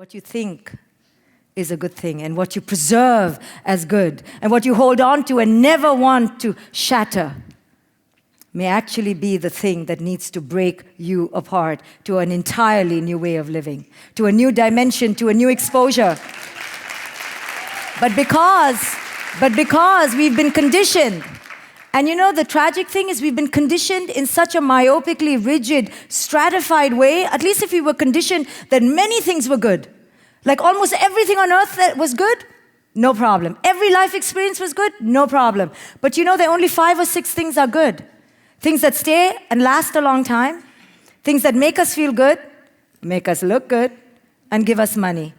What you think is a good thing, and what you preserve as good, and what you hold on to and never want to shatter, may actually be the thing that needs to break you apart to an entirely new way of living, to a new dimension, to a new exposure. But because we've been conditioned, and you know, the tragic thing is we've been conditioned in such a myopically rigid, stratified way, at least if we were conditioned that many things were good. Like almost everything on earth that was good, no problem. Every life experience was good, no problem. But you know, there are only 5 or 6 things are good. Things that stay and last a long time. Things that make us feel good, make us look good, and give us money.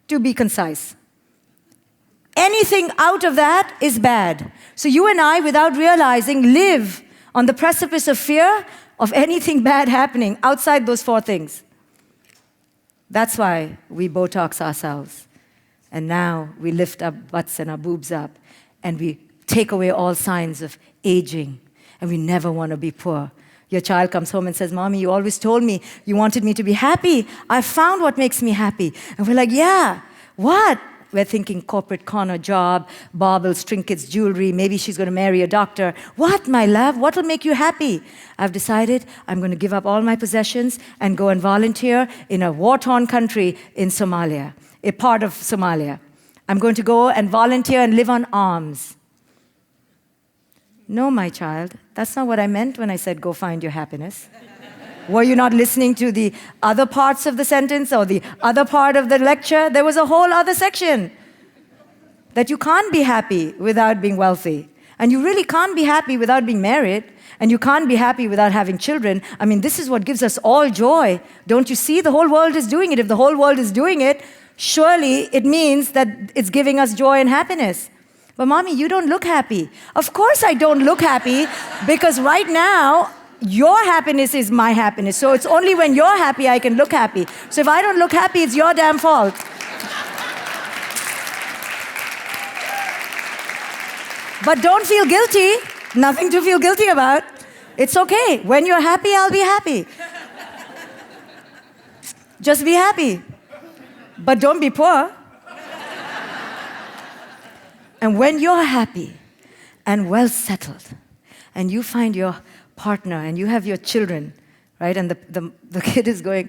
To be concise. Anything out of that is bad. So you and I, without realizing, live on the precipice of fear of anything bad happening outside those 4 things. That's why we Botox ourselves. And now we lift our butts and our boobs up, and we take away all signs of aging, and we never want to be poor. Your child comes home and says, "Mommy, you always told me you wanted me to be happy. I found what makes me happy." And we're like, "Yeah, what?" We're thinking corporate corner job, baubles, trinkets, jewelry. Maybe she's going to marry a doctor. What, my love? What will make you happy? I've decided I'm going to give up all my possessions and go and volunteer in a war-torn country in Somalia, a part of Somalia. I'm going to go and volunteer and live on alms. No, my child, that's not what I meant when I said go find your happiness. Were you not listening to the other parts of the sentence or the other part of the lecture? There was a whole other section that you can't be happy without being wealthy. And you really can't be happy without being married. And you can't be happy without having children. I mean, this is what gives us all joy. Don't you see? The whole world is doing it. If the whole world is doing it, surely it means that it's giving us joy and happiness. But Mommy, you don't look happy. Of course I don't look happy, because right now, your happiness is my happiness. So it's only when you're happy I can look happy. So if I don't look happy, it's your damn fault. But don't feel guilty. Nothing to feel guilty about. It's okay. When you're happy, I'll be happy. Just be happy. But don't be poor. And when you're happy and well settled, and you find your partner and you have your children, right? And the kid is going,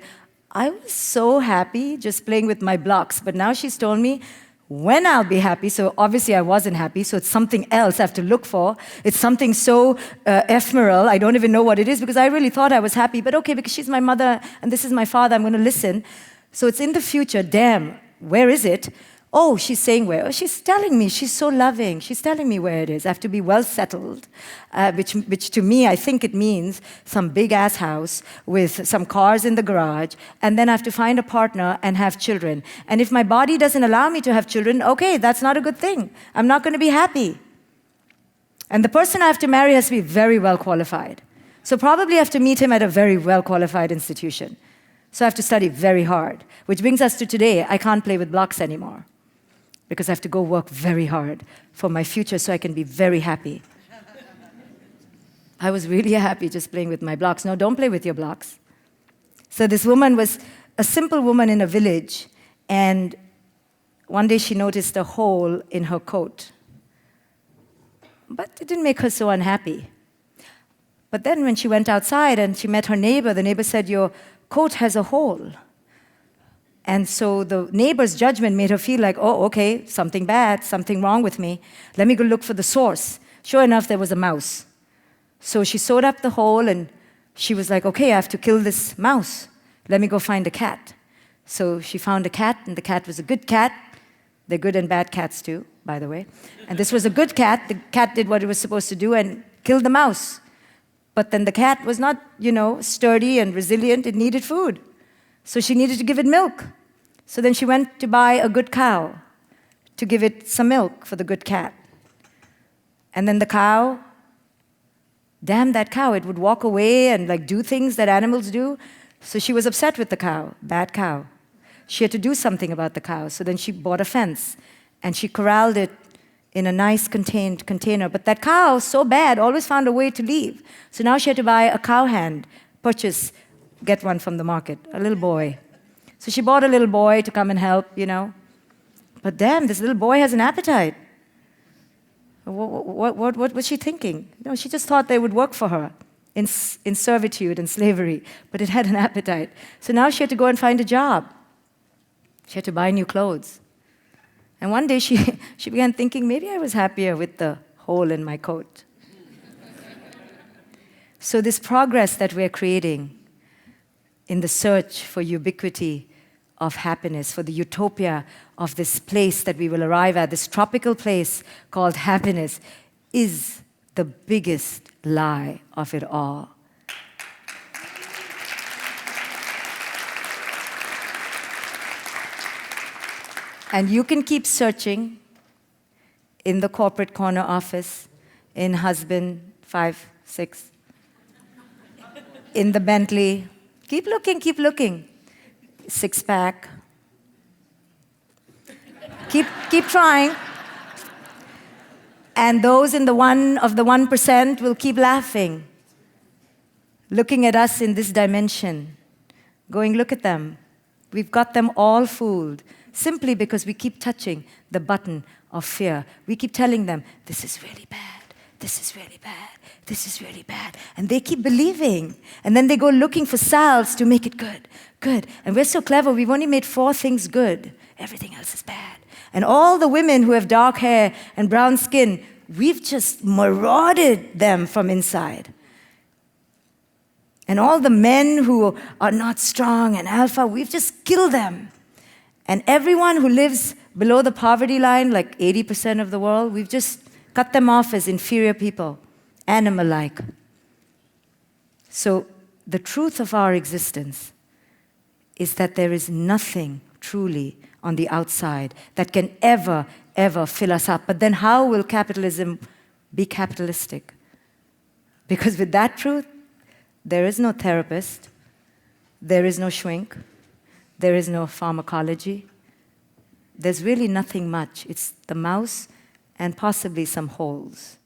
"I was so happy just playing with my blocks, but now she's told me when I'll be happy." So obviously I wasn't happy, so it's something else I have to look for. It's something so ephemeral, I don't even know what it is, because I really thought I was happy, but okay, because she's my mother and this is my father, I'm going to listen. So it's in the future. Damn, where is it? Oh, she's saying where? Oh, she's telling me. She's so loving. She's telling me where it is. I have to be well settled, which to me, I think it means some big-ass house with some cars in the garage, and then I have to find a partner and have children. And if my body doesn't allow me to have children, okay, that's not a good thing. I'm not going to be happy. And the person I have to marry has to be very well qualified. So probably I have to meet him at a very well qualified institution. So I have to study very hard, which brings us to today. I can't play with blocks anymore, because I have to go work very hard for my future so I can be very happy. I was really happy just playing with my blocks. No, don't play with your blocks. So this woman was a simple woman in a village, and one day she noticed a hole in her coat. But it didn't make her so unhappy. But then when she went outside and she met her neighbor, the neighbor said, "Your coat has a hole." And so the neighbor's judgment made her feel like, oh, okay, something bad, something wrong with me. Let me go look for the source. Sure enough, there was a mouse. So she sewed up the hole, and she was like, okay, I have to kill this mouse. Let me go find a cat. So she found a cat, and the cat was a good cat. They're good and bad cats too, by the way. And this was a good cat. The cat did what it was supposed to do and killed the mouse. But then the cat was not, sturdy and resilient. It needed food. So she needed to give it milk. So then she went to buy a good cow to give it some milk for the good cat. And then the cow, damn that cow, it would walk away and do things that animals do. So she was upset with the cow, bad cow. She had to do something about the cow. So then she bought a fence and she corralled it in a nice contained container. But that cow, so bad, always found a way to leave. So now she had to buy a cow hand, get one from the market, a little boy. So she bought a little boy to come and help, But damn, this little boy has an appetite. What was she thinking? She just thought they would work for her in servitude and slavery, but it had an appetite. So now she had to go and find a job. She had to buy new clothes. And one day she began thinking, maybe I was happier with the hole in my coat. So this progress that we're creating in the search for ubiquity of happiness, for the utopia of this place that we will arrive at, this tropical place called happiness, is the biggest lie of it all. And you can keep searching in the corporate corner office, in husband 5, 6, in the Bentley. Keep looking, keep looking. Six-pack. Keep trying. And those in the 1% will keep laughing, looking at us in this dimension, going, look at them. We've got them all fooled, simply because we keep touching the button of fear. We keep telling them, this is really bad, this is really bad, this is really bad. And they keep believing. And then they go looking for salves to make it good, good. And we're so clever, we've only made 4 things good. Everything else is bad. And all the women who have dark hair and brown skin, we've just marauded them from inside. And all the men who are not strong and alpha, we've just killed them. And everyone who lives below the poverty line, like 80% of the world, we've just cut them off as inferior people, animal-like. So the truth of our existence is that there is nothing truly on the outside that can ever fill us up. But then how will capitalism be capitalistic? Because with that truth, there is no therapist, there is no shrink, there is no pharmacology. There's really nothing much. It's the mouse and possibly some holes.